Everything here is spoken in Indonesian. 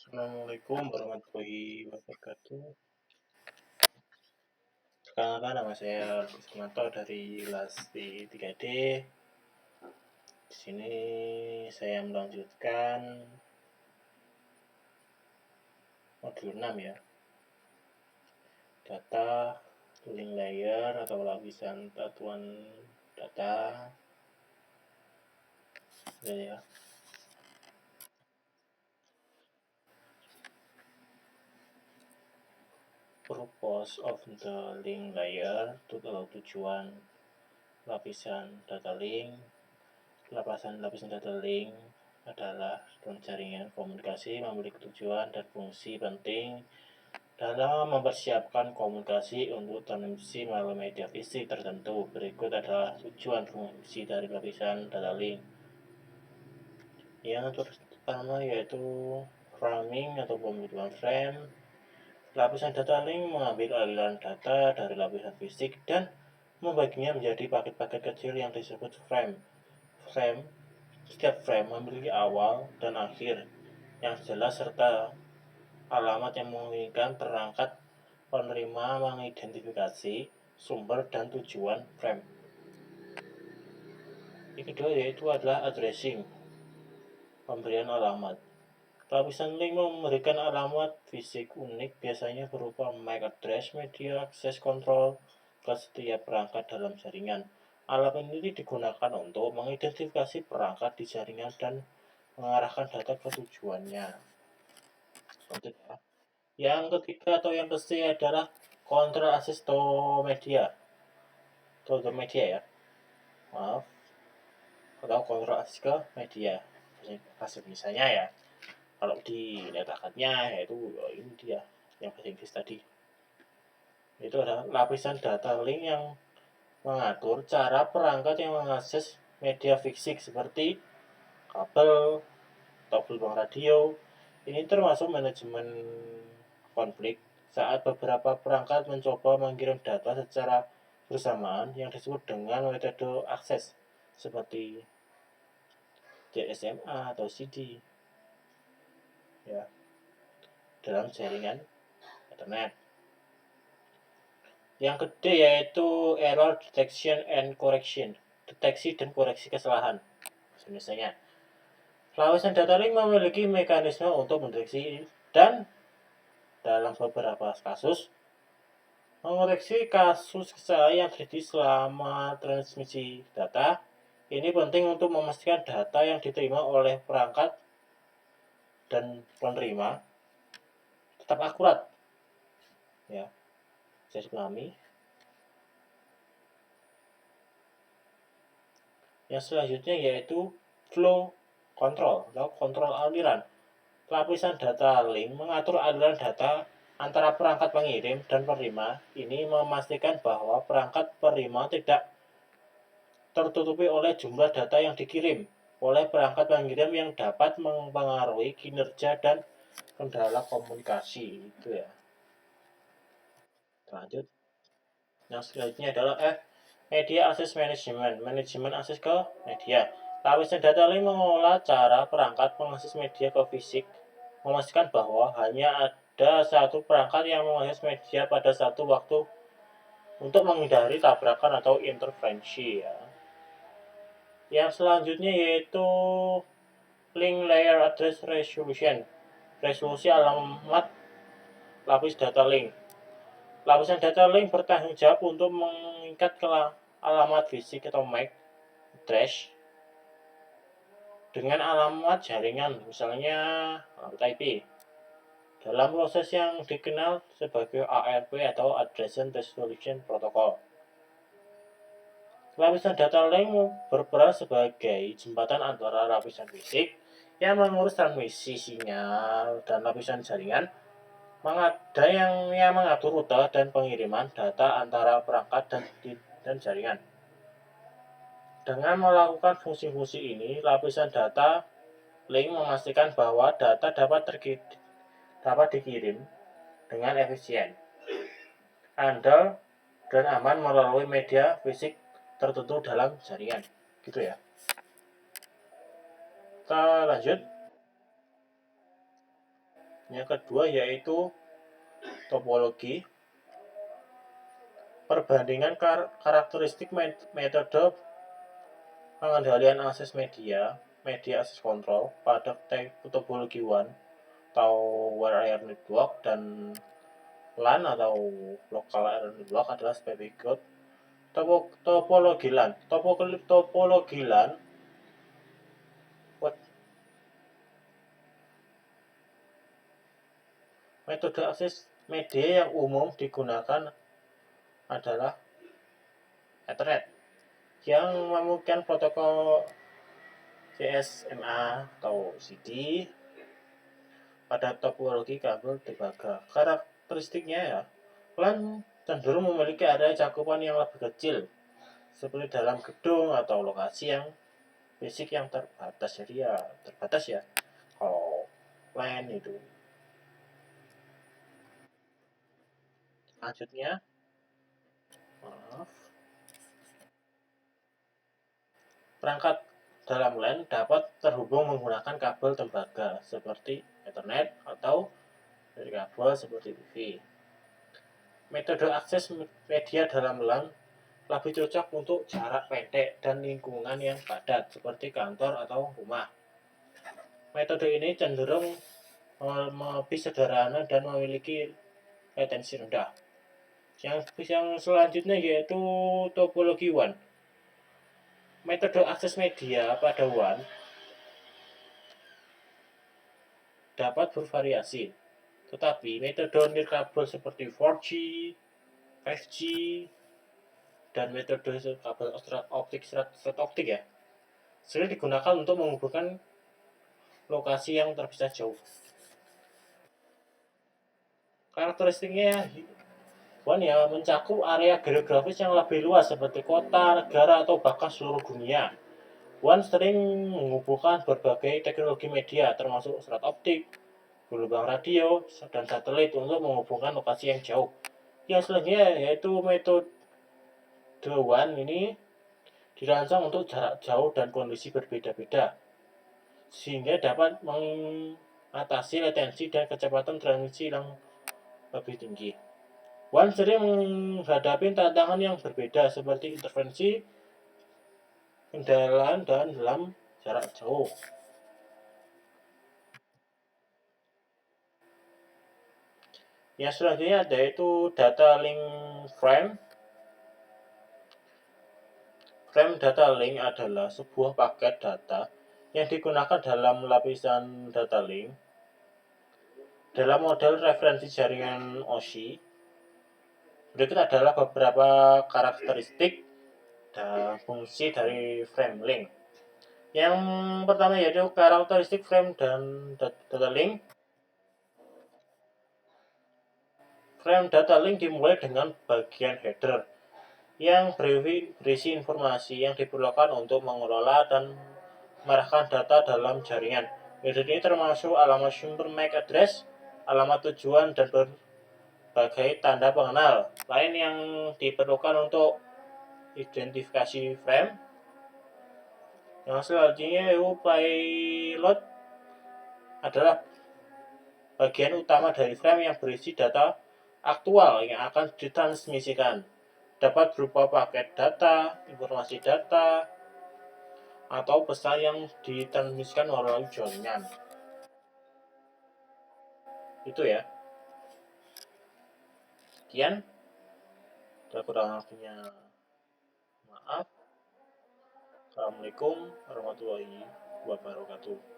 Assalamualaikum warahmatullahi wabarakatuh. Perkenalkan, nama saya Agus Kumanto dari Lasti 3D. Di sini saya melanjutkan modul 6 ya. Data, link layer atau lapisan satuan data. Ya. Purpose of the link layer itu tujuan lapisan data link. Lapisan data link adalah jaringan komunikasi memiliki tujuan dan fungsi penting dalam mempersiapkan komunikasi untuk transmisi melalui media fisik tertentu. Berikut adalah tujuan fungsi dari lapisan data link. Yang pertama yaitu framing atau pembentukan frame. Lapisan data link mengambil aliran data dari lapisan fisik dan membaginya menjadi paket-paket kecil yang disebut frame. Setiap frame memiliki awal dan akhir yang jelas serta alamat yang memungkinkan perangkat penerima mengidentifikasi sumber dan tujuan frame. Yang kedua yaitu adalah addressing, pemberian alamat. Lapisan link memberikan alamat fisik unik biasanya berupa MAC address media access control ke setiap perangkat dalam jaringan. Alamat ini digunakan untuk mengidentifikasi perangkat di jaringan dan mengarahkan data ke tujuannya. Selanjutnya, yang ketiga atau yang ketiga adalah control access to media. Ya. Maaf. Atau control access ke media. Misalnya ya. Kalau di letakatnya yaitu ini dia yang bahasa Inggris tadi. Itu adalah lapisan data link yang mengatur cara perangkat yang mengakses media fisik seperti kabel atau gelombang radio. Ini termasuk manajemen konflik saat beberapa perangkat mencoba mengirim data secara bersamaan yang disebut dengan metode akses seperti GSMA atau CD ya, dalam jaringan internet. Yang kedua yaitu error detection and correction, deteksi dan koreksi kesalahan. Misalnya, lapisan data link memiliki mekanisme untuk mendeteksi dan dalam beberapa kasus mengoreksi kasus kesalahan yang terjadi selama transmisi data. Ini penting untuk memastikan data yang diterima oleh perangkat dan penerima tetap akurat. Ya, bisa dipahami. Yang selanjutnya yaitu flow control atau kontrol aliran. Lapisan data link mengatur aliran data antara perangkat pengirim dan penerima. Ini memastikan bahwa perangkat penerima tidak tertutupi oleh jumlah data yang dikirim oleh perangkat pengirim yang dapat mempengaruhi kinerja dan kendala komunikasi. Itu ya. Lanjut. Yang selanjutnya adalah media access management, manajemen akses ke media. Lapisan data link mengolah cara perangkat mengakses media ke fisik, memastikan bahwa hanya ada satu perangkat yang mengakses media pada satu waktu untuk menghindari tabrakan atau interferensi ya. Yang selanjutnya yaitu link layer address resolution, resolusi alamat lapis data link. Lapisan data link bertanggung jawab untuk mengikat ke alamat fisik atau MAC address dengan alamat jaringan, misalnya alamat IP, dalam proses yang dikenal sebagai ARP atau Address Resolution Protocol. Lapisan data link berperan sebagai jembatan antara lapisan fisik yang mengurus transmisi sinyal dan lapisan jaringan ada yang mengatur rute dan pengiriman data antara perangkat dan jaringan. Dengan melakukan fungsi-fungsi ini, lapisan data link memastikan bahwa data dapat dikirim dengan efisien, andal, dan aman melalui media fisik tertentu dalam jaringan. Gitu ya. Kita lanjut. Yang kedua yaitu topologi, perbandingan karakteristik metode pengendalian akses media access control pada topologi WAN atau Wire Area Network dan LAN atau Local Area Network adalah sebagai berikut. Topologi LAN. Topologi LAN metode akses media yang umum digunakan adalah Ethernet yang memungkinkan protokol CSMA atau CD pada topologi kabel tembaga. Karakteristiknya ya, LAN cenderung memiliki area cakupan yang lebih kecil, seperti dalam gedung atau lokasi yang fisik yang terbatas. Jadi ya terbatas ya kalau LAN itu. Selanjutnya, perangkat dalam LAN dapat terhubung menggunakan kabel tembaga seperti Ethernet atau dari kabel seperti Wi-Fi. Metode akses media dalam LAN lebih cocok untuk jarak pendek dan lingkungan yang padat seperti kantor atau rumah. Metode ini cenderung lebih sederhana dan memiliki latensi rendah. Yang selanjutnya yaitu topologi WAN. Metode akses media pada WAN dapat bervariasi, tetapi metode nirkabel seperti 4G, 5G, dan metode kabel optik serat optik ya, sering digunakan untuk menghubungkan lokasi yang terpisah jauh. Karakteristiknya WAN ya mencakup area geografis yang lebih luas seperti kota, negara, atau bahkan seluruh dunia. WAN sering menghubungkan berbagai teknologi media termasuk serat optik, gelombang radio, dan satelit untuk menghubungkan lokasi yang jauh. Yang selanjutnya yaitu metode WAN ini dirancang untuk jarak jauh dan kondisi berbeda-beda, sehingga dapat mengatasi latensi dan kecepatan transmisi yang lebih tinggi. WAN sering menghadapi tantangan yang berbeda seperti interferensi, kendala dan dalam jarak jauh. Yang selanjutnya yaitu data link frame. Frame data link adalah sebuah paket data yang digunakan dalam lapisan data link. Dalam model referensi jaringan OSI, berikut adalah beberapa karakteristik dan fungsi dari frame link. Yang pertama yaitu karakteristik frame dan data link. Frame data link dimulai dengan bagian header yang berisi informasi yang diperlukan untuk mengelola dan mengarahkan data dalam jaringan. Header ini termasuk alamat sumber MAC address, alamat tujuan, dan berbagai tanda pengenal lain yang diperlukan untuk identifikasi frame. Yang selanjutnya yaitu payload adalah bagian utama dari frame yang berisi data aktual yang akan ditransmisikan. Dapat berupa paket data, informasi data, atau pesan yang ditransmisikan melalui jaringan. Itu ya. Sekian. Kurang lebihnya maaf. Assalamualaikum warahmatullahi wabarakatuh.